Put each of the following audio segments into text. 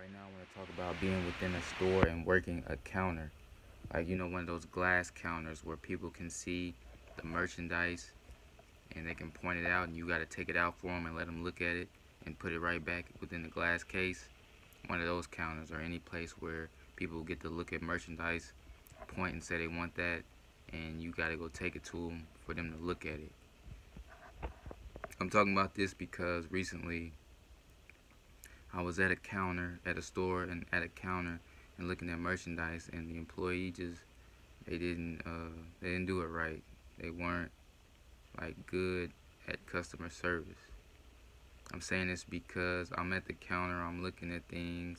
Right now, I want to talk about being within a store and working a counter. Like, one of those glass counters where people can see the merchandise and they can point it out, and you got to take it out for them and let them look at it and put it right back within the glass case. One of those counters, or any place where people get to look at merchandise, point and say they want that, and you got to go take it to them for them to look at it. I'm talking about this because recently I was at a counter at a store and at a counter and looking at merchandise, and the employee just they didn't do it right. They weren't like good at customer service. I'm saying this because I'm at the counter, I'm looking at things.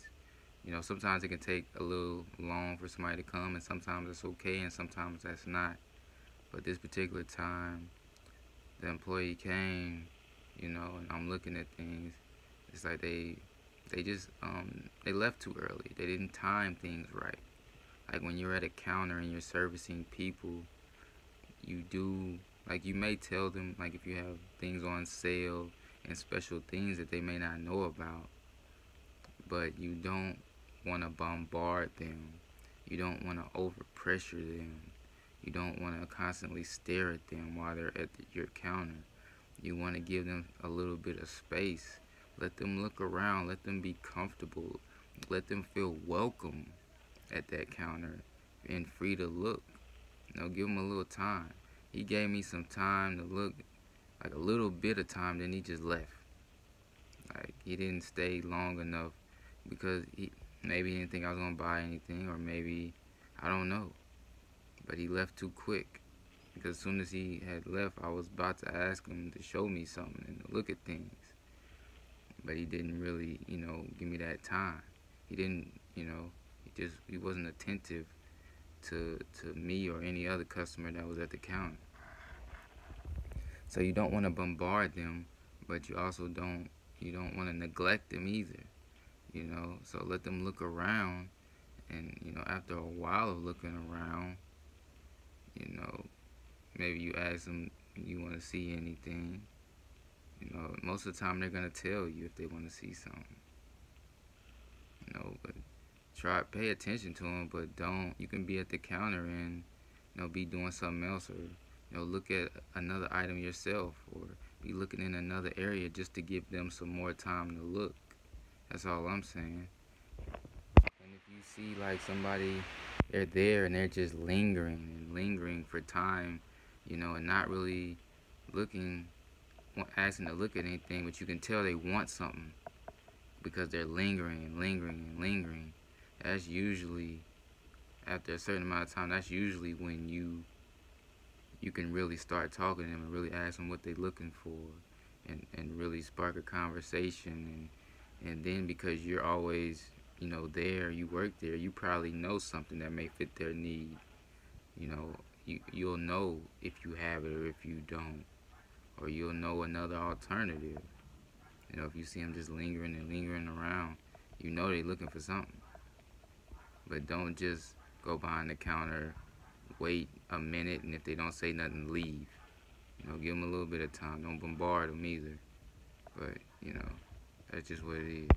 Sometimes it can take a little long for somebody to come, and sometimes it's okay, and sometimes that's not. But this particular time, the employee came, and I'm looking at things. It's like they just they left too early. They didn't time things right. Like when you're at a counter and you're servicing people, you may tell them, like, if you have things on sale and special things that they may not know about, but you don't want to bombard them. You don't want to overpressure them. You don't want to constantly stare at them while they're at your counter. You want to give them a little bit of space. Let them look around. Let them be comfortable. Let them feel welcome at that counter and free to look. Give them a little time. He gave me some time to look, like a little bit of time, then he just left. Like, he didn't stay long enough because maybe he didn't think I was going to buy anything, or maybe, I don't know. But he left too quick, because as soon as he had left, I was about to ask him to show me something and to look at things. But he didn't really, give me that time. He didn't, he wasn't attentive to me or any other customer that was at the counter. So you don't want to bombard them, but you also don't want to neglect them either. So let them look around, and after a while of looking around, maybe you ask them, you want to see anything. Most of the time they're gonna tell you if they want to see something. But pay attention to them, but don't. You can be at the counter and be doing something else, or look at another item yourself, or be looking in another area just to give them some more time to look. That's all I'm saying. And if you see like somebody, they're there and they're just lingering for time, and not really looking, asking to look at anything, but you can tell they want something because they're lingering. That's usually, after a certain amount of time, that's usually when you can really start talking to them and really ask them what they're looking for, and really spark a conversation. And then, because you're always there, you work there, you probably know something that may fit their need. You'll know if you have it or if you don't, or you'll know another alternative. If you see them just lingering around, they're looking for something. But don't just go behind the counter, wait a minute, and if they don't say nothing, leave. Give them a little bit of time. Don't bombard them either. But, that's just what it is.